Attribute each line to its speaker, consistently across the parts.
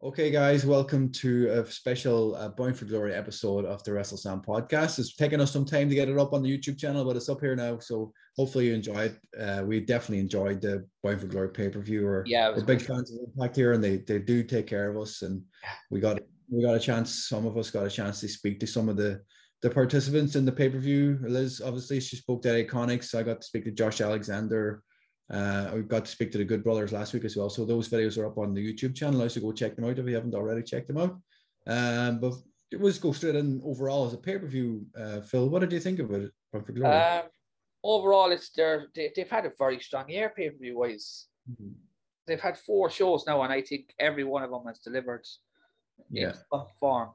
Speaker 1: Okay, guys, welcome to a special Bound for Glory episode of the WrestleSlam podcast. It's taken us some time to get it up on the YouTube channel, but it's up here now. So hopefully you enjoyed. We definitely enjoyed the Bound for Glory pay-per-view.
Speaker 2: Yeah, it
Speaker 1: We're
Speaker 2: was
Speaker 1: big
Speaker 2: good.
Speaker 1: fans of Impact here, and they do take care of us. And we got a chance. Some of us got a chance to speak to some of the participants in the pay-per-view. Liz, obviously, she spoke to Iconics. I got to speak to Josh Alexander. We got to speak to the Good Brothers last week as well. So those videos are up on the YouTube channel. So go check them out if you haven't already checked them out. But we'll just go straight in overall as a pay-per-view. Phil, what did you think of it? For Glory?
Speaker 2: Overall, they've had a very strong year pay-per-view wise. Mm-hmm. They've had 4 shows now, and I think every one of them has delivered in some form.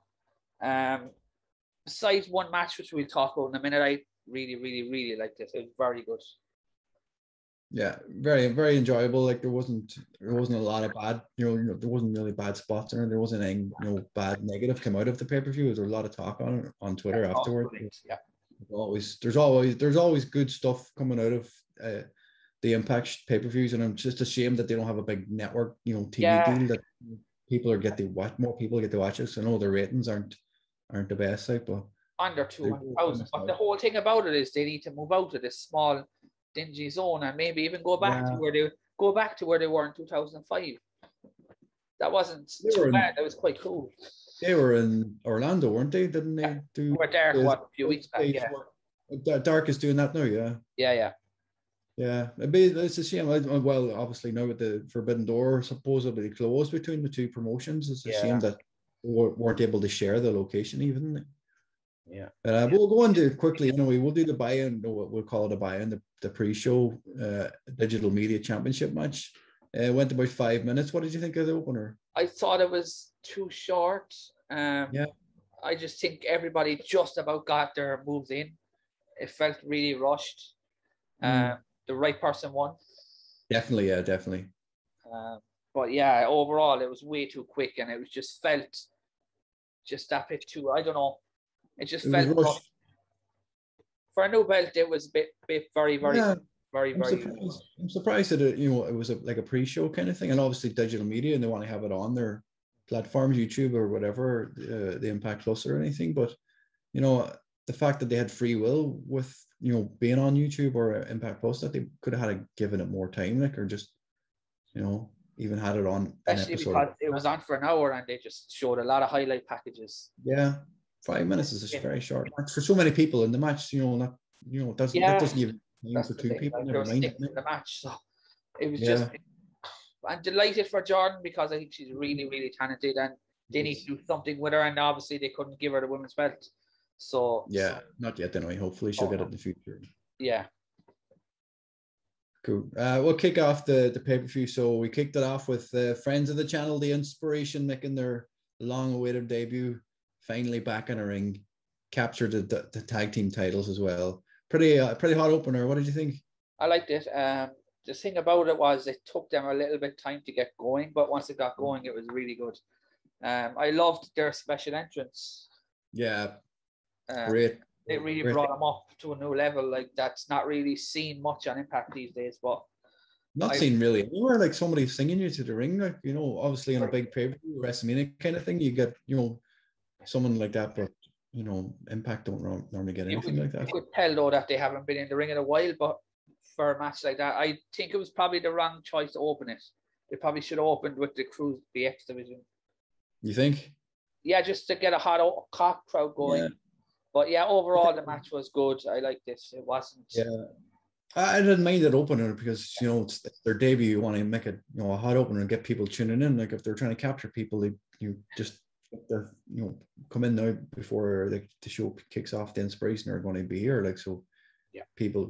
Speaker 2: Besides one match, which we'll talk about in a minute, I really liked it. It was very good.
Speaker 1: Yeah, very, very enjoyable. Like there wasn't a lot of bad, there wasn't really bad spots in it. There wasn't any, bad negative come out of the pay-per-view. There was a lot of talk on it on Twitter afterwards.
Speaker 2: Yeah.
Speaker 1: There's always good stuff coming out of the Impact pay-per-views, and I'm just ashamed that they don't have a big network, TV deal that more people get to watch it. So I know their ratings aren't the best, like, but
Speaker 2: under 200,000. But the whole thing about it is they need to move out of this small, dingy zone and maybe even go back to where they were in 2005. That wasn't too bad. That was quite cool.
Speaker 1: They were in Orlando, weren't they? Didn't they do?
Speaker 2: They were Dark a few weeks back. Yeah.
Speaker 1: Dark is doing that now. Yeah. Yeah. It's a shame. Well, obviously now with the Forbidden Door supposedly closed between the two promotions, it's a shame that they weren't able to share the location even.
Speaker 2: Yeah.
Speaker 1: We'll go into quickly. We'll do the buy-in. We'll call it a buy-in. The pre-show digital media championship match. Went about 5 minutes. What did you think of the opener?
Speaker 2: I thought it was too short. I just think everybody just about got their moves in. It felt really rushed. The right person won.
Speaker 1: Definitely, yeah, definitely.
Speaker 2: But yeah, overall it was way too quick, and it was just felt just that bit too. I don't know. It just felt rushed. For a new belt. It was a bit very.
Speaker 1: I'm surprised that it was like a pre-show kind of thing, and obviously digital media, and they want to have it on their platforms, YouTube or whatever, the Impact Plus or anything. But the fact that they had free will with being on YouTube or Impact Plus, that they could have given it more time, like, or just even had it on
Speaker 2: especially an episode. Because it was on for an hour and they just showed a lot of highlight packages.
Speaker 1: Yeah. 5 minutes is a very short match for so many people in the match. That doesn't even mean for 2 people.
Speaker 2: Never mind the match, so it was just. I'm delighted for Jordan because I think she's really talented, and they need to do something with her. And obviously, they couldn't give her the women's belt. So
Speaker 1: not yet anyway. Hopefully, she'll get it in the future.
Speaker 2: Yeah.
Speaker 1: Cool. We'll kick off the pay-per-view. So we kicked it off with friends of the channel, The Inspiration, making their long-awaited debut. Finally back in a ring, captured the tag team titles as well. Pretty hot opener. What did you think?
Speaker 2: I liked it. The thing about it was it took them a little bit time to get going, but once it got going, it was really good. I loved their special entrance.
Speaker 1: Yeah, great.
Speaker 2: It really brought them up to a new level. Like, that's not really seen much on Impact these days, but
Speaker 1: seen really anywhere. Like somebody singing you to the ring, like obviously in a big pay-per-view, WrestleMania kind of thing, you get someone like that, but Impact don't normally get anything like that.
Speaker 2: You could tell though that they haven't been in the ring in a while, but for a match like that, I think it was probably the wrong choice to open it. They probably should have opened with the X division.
Speaker 1: You think?
Speaker 2: Yeah, just to get a hot crowd going. Yeah. But yeah, overall the match was good. I liked it. It wasn't.
Speaker 1: Yeah, I didn't mind it opener because it's their debut. You want to make it a hot opener and get people tuning in. Like if they're trying to capture people, you just. They're come in now before the show kicks off. The Inspiration are going to be here, like, so people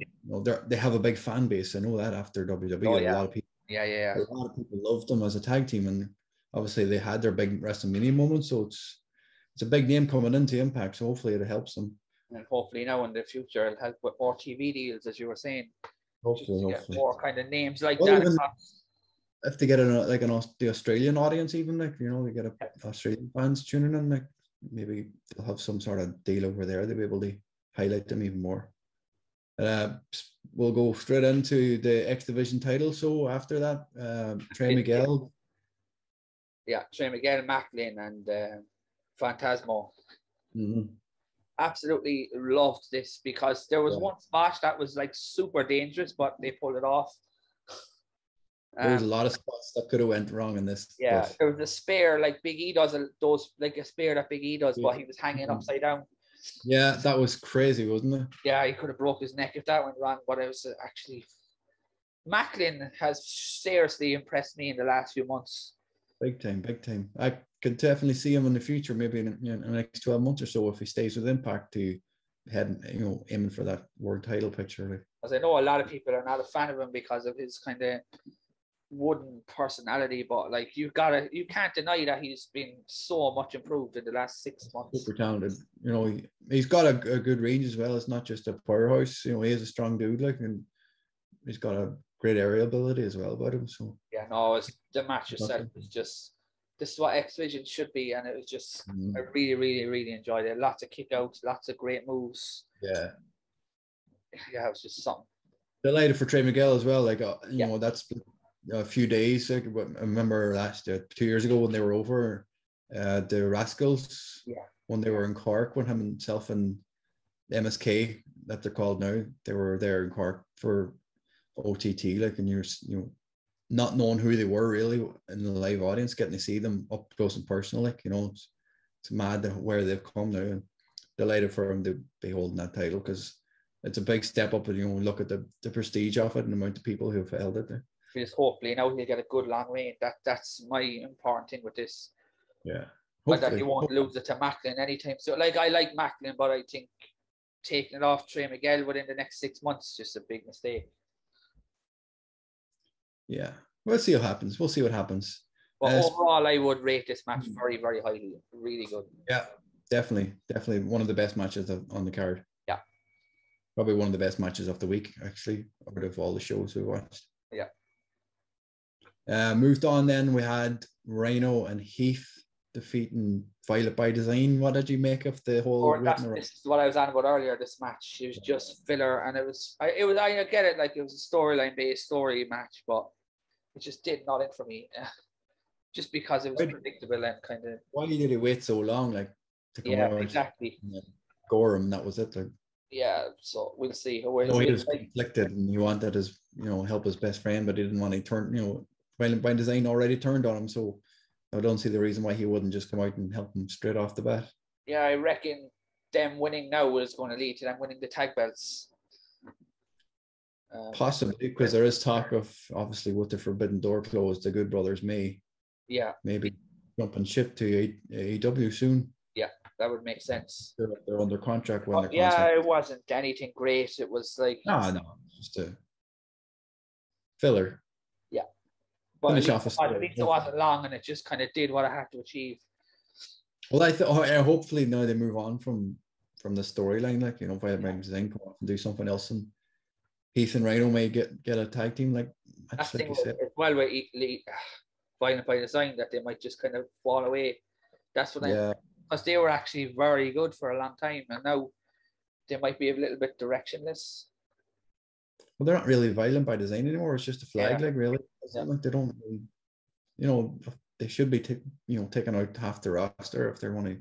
Speaker 1: they have a big fan base. I know that after WWE, a lot of people a lot of people loved them as a tag team, and obviously they had their big WrestleMania moment, so it's a big name coming into Impact, so hopefully it helps them,
Speaker 2: and hopefully now in the future it'll help with more TV deals, as you were saying.
Speaker 1: Hopefully.
Speaker 2: More kind of names like that.
Speaker 1: Even if they get the Australian audience, even they get Australian fans tuning in, like maybe they'll have some sort of deal over there. They'll be able to highlight them even more. We'll go straight into the X Division title. So after that, Trey Miguel
Speaker 2: Yeah, Trey Miguel, Macklin, and Phantasmo.
Speaker 1: Mm-hmm.
Speaker 2: Absolutely loved this because there was one spot that was like super dangerous, but they pulled it off.
Speaker 1: There was a lot of spots that could have went wrong in this.
Speaker 2: Yeah, there was a spear like Big E does, like a spear that Big E does, but he was hanging upside down.
Speaker 1: Yeah, that was crazy, wasn't it?
Speaker 2: Yeah, he could have broke his neck if that went wrong, but it was actually... Macklin has seriously impressed me in the last few months.
Speaker 1: Big time, big time. I could definitely see him in the future, maybe in the next 12 months or so, if he stays with Impact, to head, aiming for that world title picture. Like.
Speaker 2: As I know, a lot of people are not a fan of him because of his kind of wooden personality, but like you can't deny that he's been so much improved in the last 6 months.
Speaker 1: Super talented. He's got a good range as well. It's not just a powerhouse. He is a strong dude, like, and he's got a great aerial ability as well about him. So
Speaker 2: yeah, no, the match itself was just, this is what X Division should be, and it was just I really, really, really enjoyed it. Lots of kickouts, lots of great moves.
Speaker 1: Yeah,
Speaker 2: it was just something.
Speaker 1: Delighted for Trey Miguel as well. Like that's a few days. Like, I remember last 2 years ago when they were over the Rascals.
Speaker 2: Yeah.
Speaker 1: When they were in Cork, when himself and MSK, that they're called now, they were there in Cork for OTT. Like, and you're not knowing who they were really in the live audience, getting to see them up close and personal. Like, it's mad where they've come now, and delighted for him to be holding that title because it's a big step up. And look at the prestige of it and the amount of people who've held it there.
Speaker 2: Just hopefully now he'll get a good long reign. That's my important thing with this.
Speaker 1: Yeah.
Speaker 2: But that you won't lose it to Macklin anytime. So like, I like Macklin, but I think taking it off Trey Miguel within the next 6 months is just a big mistake.
Speaker 1: Yeah. We'll see what happens. We'll see what happens.
Speaker 2: But overall, I would rate this match very, very highly. Really good.
Speaker 1: Yeah, definitely. Definitely one of the best matches on the card.
Speaker 2: Yeah.
Speaker 1: Probably one of the best matches of the week, actually, out of all the shows we watched.
Speaker 2: Yeah.
Speaker 1: Moved on then, we had Rhino and Heath defeating Violet by Design. What did you make of the whole?
Speaker 2: This is what I was on about earlier. This match, it was just filler, and I get it, like it was a storyline based story match, but it just did nothing for me. Just because it was predictable and kind of.
Speaker 1: Why did he wait so long? Like, to come out?
Speaker 2: Exactly.
Speaker 1: Gore him. That was it. Like.
Speaker 2: Yeah, so we'll see.
Speaker 1: He was conflicted, and he wanted his, help his best friend, but he didn't want to turn. Violent by Design already turned on him, so I don't see the reason why he wouldn't just come out and help him straight off the bat.
Speaker 2: Yeah, I reckon them winning now is going to lead to them winning the tag belts.
Speaker 1: Possibly, because there is talk of, obviously, with the Forbidden Door closed, the Good Brothers may maybe jump and ship to AEW soon. Yeah,
Speaker 2: that would make sense.
Speaker 1: They're under contract when
Speaker 2: it wasn't anything great. It was like
Speaker 1: no, just a filler.
Speaker 2: Yeah, but at least it wasn't long, and it just kind of did what I had to achieve.
Speaker 1: Well, I thought hopefully now they move on from the storyline, like Violent by Design come off and do something else, and Heath and Rhino may get a tag team like you said.
Speaker 2: Well, with Violent by Design, that they might just kind of fall away. That's what because they were actually very good for a long time, and now they might be a little bit directionless.
Speaker 1: Well, they're not really Violent by Design anymore. It's just a flag, like really. Like they don't, they should be taking out half the roster if they want to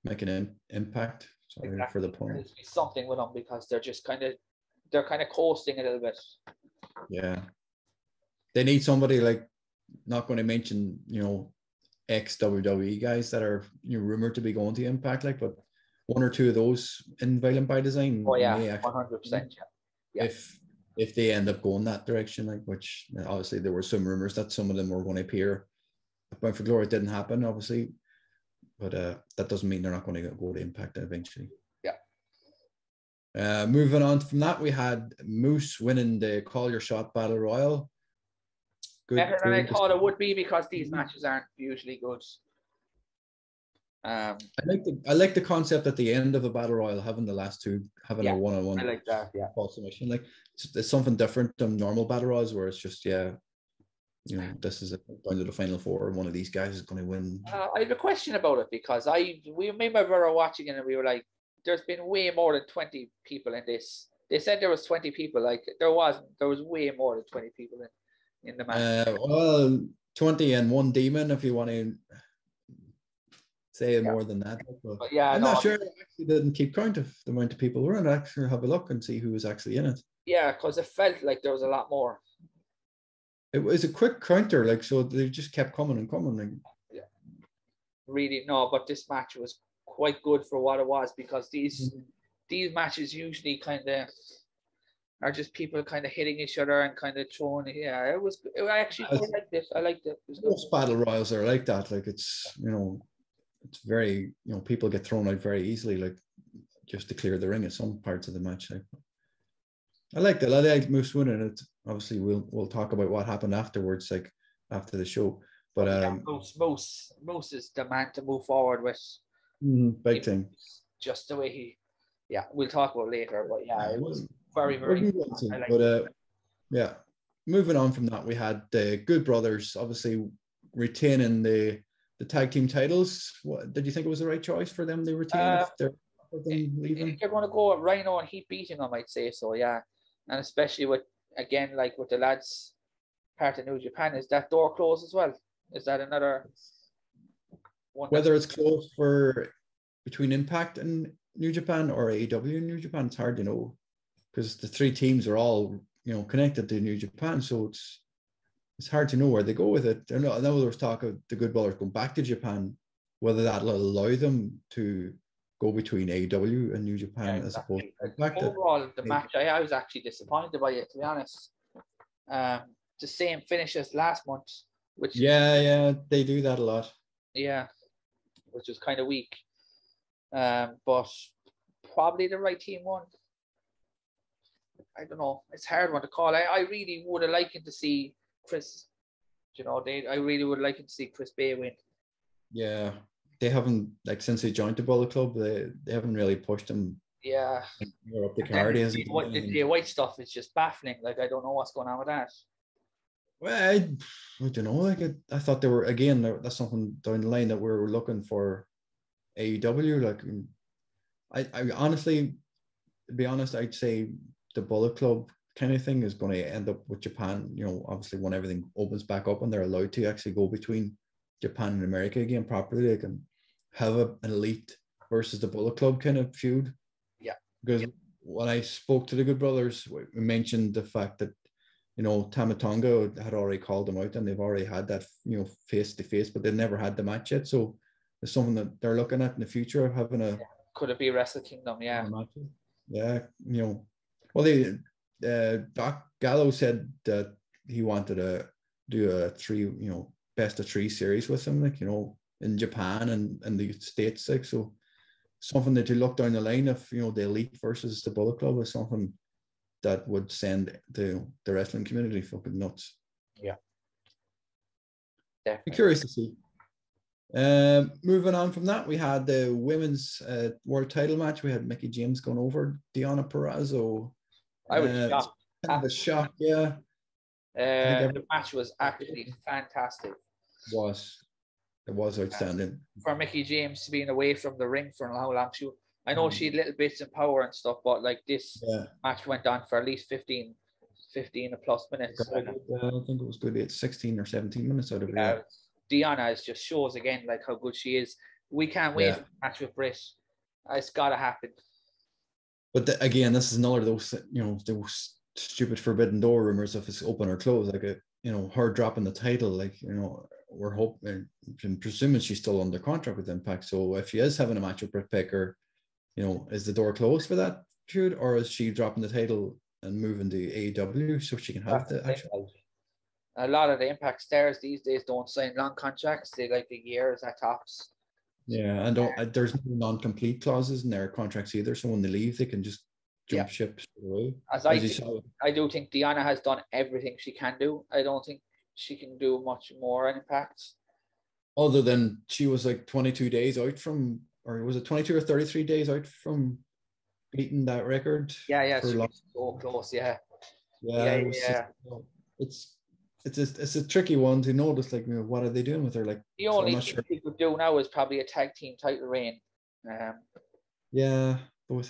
Speaker 1: make an impact. Sorry for the pun.
Speaker 2: There's something with them because they're just they're kind of coasting a little bit.
Speaker 1: Yeah, they need somebody like, not going to mention ex WWE guys that are rumored to be going to Impact, like, but one or two of those in Violent by Design.
Speaker 2: Oh yeah, 100%. Yeah.
Speaker 1: If they end up going that direction, like, which obviously there were some rumors that some of them were going to appear. Bound for Glory, it didn't happen, obviously, but that doesn't mean they're not going to go to Impact eventually.
Speaker 2: Yeah.
Speaker 1: Moving on from that, we had Moose winning the Call Your Shot Battle Royal.
Speaker 2: Better than I thought it would be, because these matches aren't usually good.
Speaker 1: I like the concept at the end of a battle royal, having the last two having a one-on-one.
Speaker 2: I like that. Yeah,
Speaker 1: submission. Like, it's something different than normal battle royals, where it's just this is down to the final four, and one of these guys is going to win.
Speaker 2: I have a question about it, because we were watching it and we were like, there's been way more than 20 people in this. They said there was 20 people. Like, there wasn't. There was way more than 20 people in the match.
Speaker 1: Well, 21 demon if you want to say more than that. But yeah, I'm not sure. I actually didn't keep count of the amount of people who were in it. Actually have a look and see who was actually in it.
Speaker 2: Yeah, because it felt like there was a lot more.
Speaker 1: It was a quick counter, like, so they just kept coming and coming. Like,
Speaker 2: yeah. Really, no, but this match was quite good for what it was, because these matches usually kind of are just people kind of hitting each other and kind of throwing. Yeah, I actually quite liked it. I liked it.
Speaker 1: Most battle royals are like that. Like, it's, you know, it's very, you know, people get thrown out very easily, like, just to clear the ring at some parts of the match. Like, I liked it. I like Moose winning it. Obviously, we'll talk about what happened afterwards, like after the show. But
Speaker 2: Moose is the man to move forward with.
Speaker 1: Big thing.
Speaker 2: Just the way he, we'll talk about it later. But yeah, it was very, very.
Speaker 1: But yeah, moving on from that, we had the Good Brothers obviously retaining the tag team titles. What did you think it was the right choice for them? They retain if they're leaving.
Speaker 2: If you're going to go with Rhino and Heat beating them, I'd say so. Yeah, and especially with the lads part of New Japan, is that door closed as well? Is that another one?
Speaker 1: Whether it's closed for between Impact and New Japan or AEW and New Japan, it's hard to know, because the three teams are all, you know, connected to New Japan, so it's hard to know where they go with it. I know there was talk of the Good Brothers going back to Japan, whether that'll allow them to go between AEW and New Japan as opposed to Impact.
Speaker 2: Overall, the match, I was actually disappointed by it, to be honest. The same finish as last month, which
Speaker 1: they do that a lot.
Speaker 2: Yeah, which was kind of weak. But probably the right team won. I don't know. It's a hard one to call. I really would have liked to see Chris. You know, I really would like to see Chris Bay win.
Speaker 1: Yeah, they haven't, like, since they joined the Bullet Club, they haven't really pushed him.
Speaker 2: Yeah,
Speaker 1: up the card.
Speaker 2: The Jay White stuff is just baffling. Like, I don't know what's going on with that.
Speaker 1: Well, I don't know. Like, I thought they were, again, that's something down the line that we were looking for AEW. Like, I honestly, to be honest, I'd say the Bullet Club kind of thing is going to end up with Japan. You know, obviously when everything opens back up and they're allowed to actually go between Japan and America again properly, they can have an elite versus the Bullet Club kind of feud.
Speaker 2: Yeah.
Speaker 1: Because when I spoke to the Good Brothers, we mentioned the fact that, you know, Tama Tonga had already called them out and they've already had that, you know, face to face, but they never had the match yet. So it's something that they're looking at in the future of having a.
Speaker 2: Could it be Wrestle Kingdom? Yeah.
Speaker 1: Yeah, you know, well, Doc Gallo said that he wanted to do a best of 3 series with them, like, you know, in Japan and the States, like, so something that you look down the line of, you know, the Elite versus the Bullet Club is something that would send the wrestling community fucking nuts.
Speaker 2: Yeah.
Speaker 1: Definitely. Be curious to see. Moving on from that, we had the women's world title match. We had Mickie James going over Deonna Purrazzo.
Speaker 2: I was shocked.
Speaker 1: Kind of a shock, yeah.
Speaker 2: The match was actually fantastic.
Speaker 1: It was outstanding.
Speaker 2: For Mickie James being away from the ring for how long I know she had little bits of power and stuff, but like this match went on for at least 15 plus minutes.
Speaker 1: I think it was good. It's 16 or 17 minutes out of it.
Speaker 2: Deonna just shows again like how good she is. We can't wait for the match with Britt. It's got to happen.
Speaker 1: But again, this is another of those, you know, those stupid forbidden door rumors if it's open or closed. Like, you know, her dropping the title, like, you know, we're hoping and presuming she's still under contract with Impact. So if she is having a match with Britt Baker, you know, is the door closed for that feud, or is she dropping the title and moving to AEW so she can have the actual?
Speaker 2: A lot of the Impact stars these days don't sign long contracts. They like the years at tops.
Speaker 1: Yeah, and there's no non-complete clauses in their contracts either. So when they leave, they can just jump ship straight away.
Speaker 2: I do think Deonna has done everything she can do. I don't think she can do much more in Impact.
Speaker 1: Other than she was like 22 days out from, or was it 22 or 33 days out from beating that record?
Speaker 2: Yeah, she was so close. Yeah.
Speaker 1: It's a tricky one to notice. Like, you know, what are they doing with her? Like,
Speaker 2: the only thing she could do now is probably a tag team title reign.
Speaker 1: But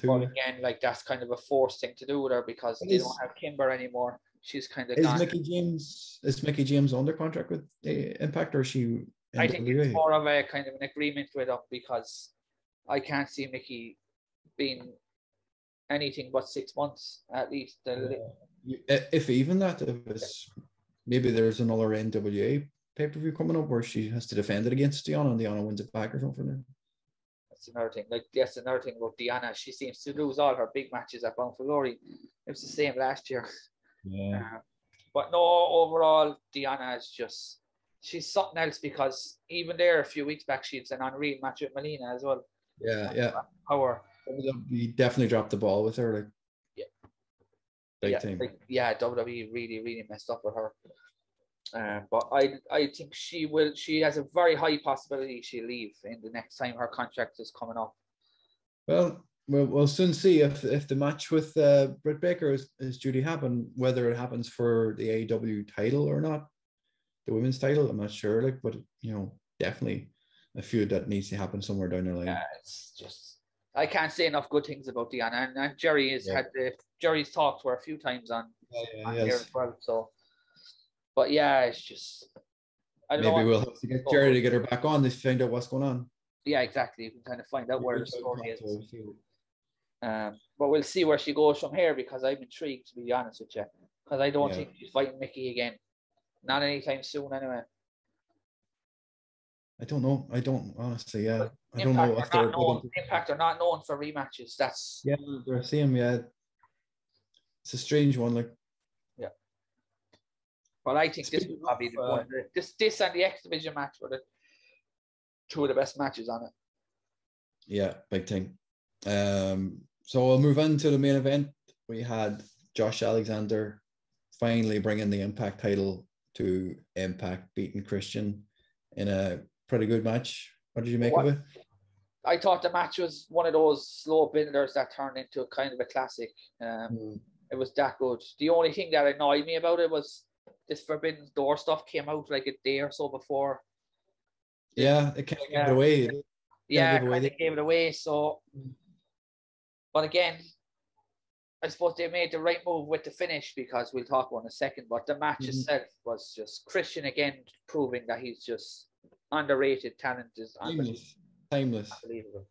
Speaker 1: again,
Speaker 2: like, that's kind of a forced thing to do with her because they don't have Kimber anymore. she's kind of
Speaker 1: Is
Speaker 2: gone.
Speaker 1: Mickie James under contract with Impact, or is she
Speaker 2: I think it's
Speaker 1: NWA?
Speaker 2: more of a kind of an agreement with them, because I can't see Mickie being anything but 6 months at least.
Speaker 1: If even that, if it's maybe there's another NWA pay-per-view coming up where she has to defend it against Deanna and Deanna wins it back or something.
Speaker 2: That's another thing. Like, that's another thing about Deanna. She seems to lose all her big matches at Bound for Glory. It was the same last year.
Speaker 1: Yeah.
Speaker 2: But no, overall, Deanna is just, she's something else, because even there a few weeks back, she had an unreal match with Melina as well.
Speaker 1: Yeah.
Speaker 2: Power.
Speaker 1: We definitely dropped the ball with her. Like, big thing.
Speaker 2: WWE really, really messed up with her. But I think she has a very high possibility she'll leave in the next time her contract is coming up.
Speaker 1: Well, we'll soon see if the match with Britt Baker is due to happen, whether it happens for the AEW title or not, the women's title. I'm not sure, like, but definitely a feud that needs to happen somewhere down the line.
Speaker 2: Yeah, it's just, I can't say enough good things about Deanna, and Jerry has had Jerry's talked to her a few times on here as well. So, but yeah, it's just, I don't know.
Speaker 1: Maybe we'll have to get Jerry to get her back on to find out what's going on.
Speaker 2: Yeah, exactly. You can kind of find out where the story is. But we'll see where she goes from here, because I'm intrigued, to be honest with you, because I don't think she's fighting Mickie again. Not anytime soon, anyway.
Speaker 1: I don't know. I don't honestly. Yeah, I
Speaker 2: don't
Speaker 1: know if they're
Speaker 2: Impact are not known for rematches. That's
Speaker 1: they're same. Yeah, it's a strange one. Like,
Speaker 2: but I think this would probably be one. This and the X Division match were the two of the best matches on it.
Speaker 1: Yeah, big thing. So we'll move on to the main event. We had Josh Alexander finally bringing the Impact title to Impact, beating Christian in a pretty good match. What did you make of it?
Speaker 2: I thought the match was one of those slow builders that turned into a kind of a classic. It was that good. The only thing that annoyed me about it was this Forbidden Door stuff came out like a day or so before.
Speaker 1: Yeah, it kind of gave it away.
Speaker 2: They gave it away. So, but again, I suppose they made the right move with the finish, because we'll talk about in a second. But the match itself was just Christian again proving that he's just underrated talent. Is
Speaker 1: timeless,
Speaker 2: unbelievable.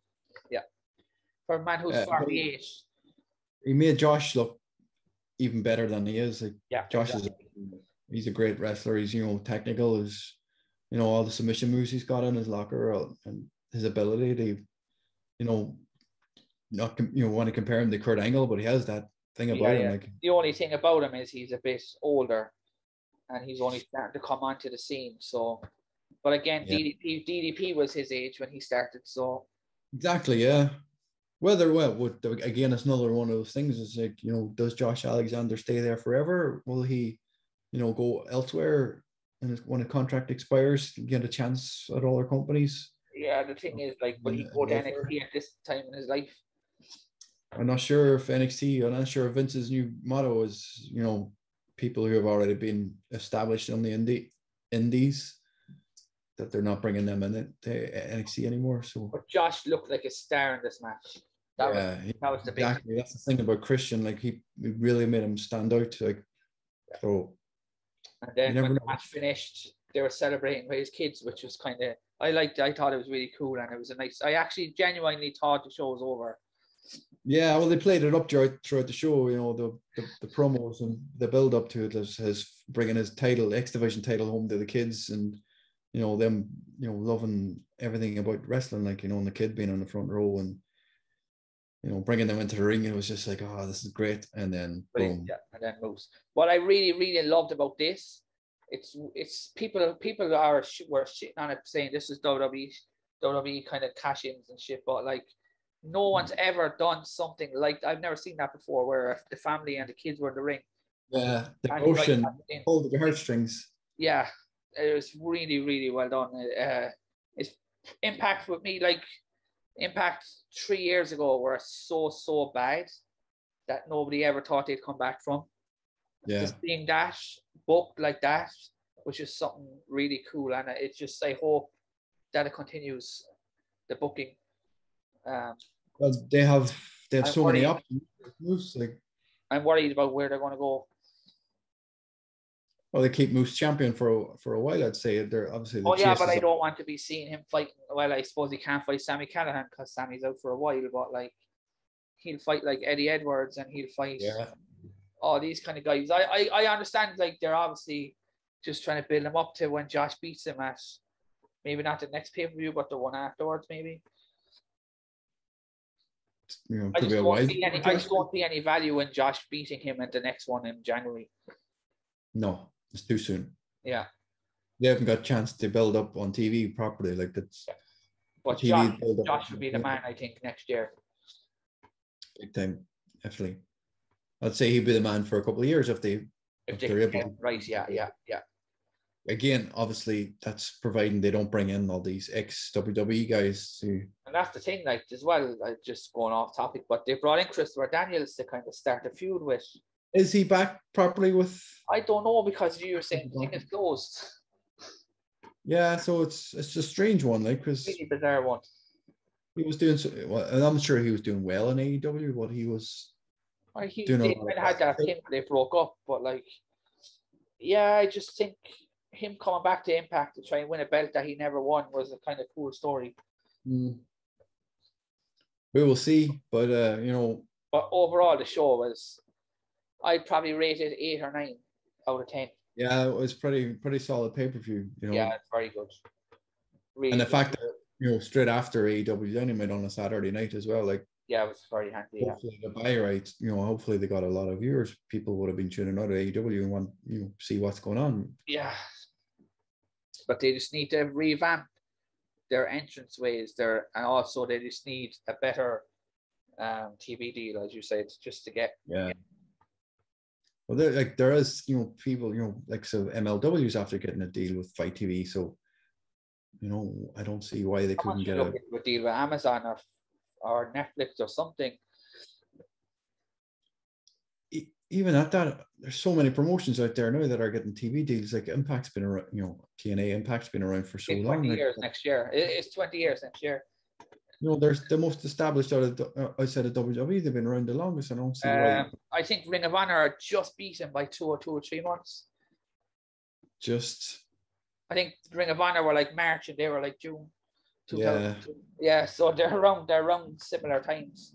Speaker 2: Yeah, for a man who's 48,
Speaker 1: he made Josh look even better than he is. Like, Josh he's a great wrestler. He's technical. Is all the submission moves he's got in his locker, and his ability to not want to compare him to Kurt Angle, but he has that thing about him. Like,
Speaker 2: the only thing about him is he's a bit older, and he's only starting to come onto the scene. So, but again, DDP was his age when he started. So
Speaker 1: exactly, yeah. Again, it's another one of those things. Is like, does Josh Alexander stay there forever? Will he, go elsewhere, and when a contract expires, get a chance at other companies?
Speaker 2: Yeah, the thing is, like, will he go to NXT at this time in his life?
Speaker 1: I'm not sure if Vince's new motto is, people who have already been established on the indies, that they're not bringing them in to NXT anymore. So,
Speaker 2: but Josh looked like a star in this match. That was the big thing.
Speaker 1: That's the thing about Christian. Like, he really made him stand out. Like, so.
Speaker 2: And then when the match finished, they were celebrating with his kids, which was kind of, I thought it was really cool, and it was I actually genuinely thought the show was over.
Speaker 1: Yeah, well, they played it up throughout the show. The promos and the build up to it is bringing his X Division title home to the kids, and them loving everything about wrestling, like, and the kid being on the front row, and bringing them into the ring. It was just like, oh, this is great, and then boom.
Speaker 2: Yeah, and then moves. What I really, really loved about this, it's people were shitting on it, saying this is WWE kind of cash-ins and shit, but like, no one's ever done something like, I've never seen that before, where the family and the kids were in the ring.
Speaker 1: Yeah, the emotion, hold the heartstrings.
Speaker 2: Yeah, it was really, really well done. It's Impact with me, like, Impact 3 years ago were so bad that nobody ever thought they'd come back from.
Speaker 1: Yeah.
Speaker 2: Just seeing that booked like that was just something really cool, and it's just, I hope that it continues, the booking.
Speaker 1: Well, they have so many options. Like,
Speaker 2: I'm worried about where they're going to go.
Speaker 1: Well, they keep Moose champion for a while. I'd say they're obviously.
Speaker 2: Oh yeah, but I don't want to be seeing him fighting. Well, I suppose he can't fight Sammy Callahan because Sammy's out for a while. But like, he'll fight like Eddie Edwards, and he'll fight all these kind of guys. I understand, like, they're obviously just trying to build him up to when Josh beats him at maybe not the next pay-per-view, but the one afterwards, maybe.
Speaker 1: You know,
Speaker 2: I just don't see any value in Josh beating him at the next one in January.
Speaker 1: No, it's too soon.
Speaker 2: Yeah.
Speaker 1: They haven't got a chance to build up on TV properly. Like that's.
Speaker 2: Yeah. But Josh would be the man, I think, next year.
Speaker 1: Big time, definitely. I'd say he'd be the man for a couple of years if they're able to.
Speaker 2: Right, yeah.
Speaker 1: Again, obviously, that's providing they don't bring in all these ex-WWE guys. And
Speaker 2: that's the thing, like, as well, like, just going off topic, but they brought in Christopher Daniels to kind of start a feud with.
Speaker 1: Is he back properly with?
Speaker 2: I don't know, because you were saying the thing is closed.
Speaker 1: Yeah, so it's a strange one, like, because
Speaker 2: really bizarre one.
Speaker 1: He was doing well, and I'm sure he was doing well in AEW. What he was
Speaker 2: doing, they had that thing they broke up, but like, yeah, I just think him coming back to Impact to try and win a belt that he never won was a kind of cool story.
Speaker 1: We will see, but you know.
Speaker 2: But overall, the show was, I'd probably rate it 8 or 9 out of 10.
Speaker 1: Yeah, it was pretty solid pay-per-view. You know.
Speaker 2: Yeah, it's very good. Really
Speaker 1: and the
Speaker 2: good.
Speaker 1: fact that, you know, straight after AEW Dynamite on a Saturday night as well, like.
Speaker 2: Yeah, it was very handy.
Speaker 1: Hopefully the buy rights, you know, hopefully they got a lot of viewers. People would have been tuning out of AEW and want, you know, see what's going on.
Speaker 2: Yeah. But they just need to revamp their entrance ways there, and also they just need a better TV deal, as you said, just to get.
Speaker 1: Yeah. Well, there is, you know, people, you know, like, so MLW's after getting a deal with Fight TV, so, you know, I don't see why they couldn't get a
Speaker 2: deal with Amazon or Netflix or something.
Speaker 1: Even at that, there's so many promotions out there now that are getting TV deals. Like Impact's been around, you know, TNA Impact's been around for so long.
Speaker 2: 20 years next year. It's 20 years next year.
Speaker 1: You know, there's the most established outside of WWE. They've been around the longest. I don't see why.
Speaker 2: I think Ring of Honor are just beaten by 2 or 3 months. I think Ring of Honor were like March and they were like June. Yeah, so they're around similar times.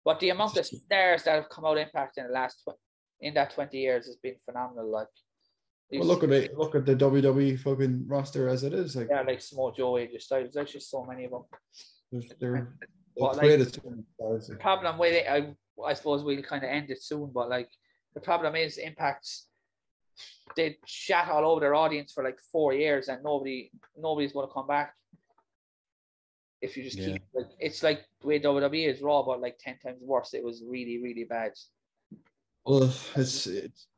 Speaker 2: But the amount of stars that have come out Impact in the last in that 20 years has been phenomenal. Like,
Speaker 1: well, look at the WWE fucking roster as it is. Like,
Speaker 2: yeah, like Samoa Joe, AJ Styles. There's just so many of them.
Speaker 1: The
Speaker 2: problem with it, I suppose we'll kind of end it soon. But like, the problem is Impact. They shat all over their audience for like 4 years, and nobody's going to come back. If you just keep, like, it's like the way WWE is Raw, but like 10 times worse. It was really, really bad.
Speaker 1: Well, it's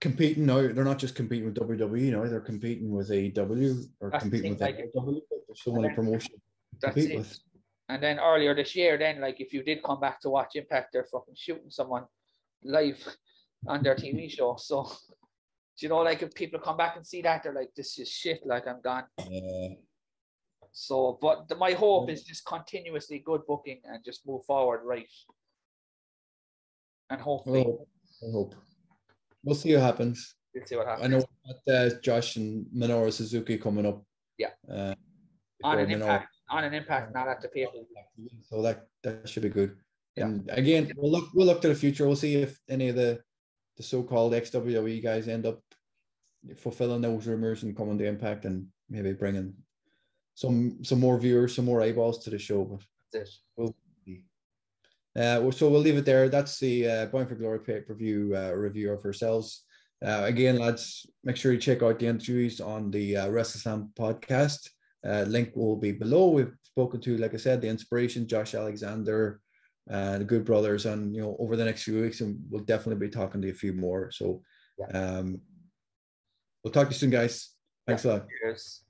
Speaker 1: competing now. They're not just competing with WWE now. They're competing with AEW or competing with AEW. There's so many promotions to compete with.
Speaker 2: And then earlier this year, then, like, if you did come back to watch Impact, they're fucking shooting someone live on their TV show. So, you know, like, if people come back and see that, they're like, this is shit. Like, I'm gone. Yeah. So, but my hope is just continuously good booking and just move forward, right? And hopefully.
Speaker 1: I hope. We'll see what happens.
Speaker 2: We'll see what happens.
Speaker 1: I know that Josh and Minoru Suzuki coming up.
Speaker 2: Yeah. On an impact, not at the paper.
Speaker 1: So that should be good.
Speaker 2: Yeah.
Speaker 1: And again, we'll look to the future. We'll see if any of the so-called ex-WWE guys end up fulfilling those rumors and coming to Impact and maybe bringing some more viewers, some more eyeballs to the show. But
Speaker 2: that's it.
Speaker 1: We'll see. So we'll leave it there. That's the Bound for Glory pay-per-view review of ourselves. Again, lads, make sure you check out the interviews on the WrestleSlam podcast. Link will be below. We've spoken to, like I said, the Inspiration, Josh Alexander, the Good Brothers, and, you know, over the next few weeks, and we'll definitely be talking to a few more. So we'll talk to you soon, guys. Thanks a lot.
Speaker 2: Cheers.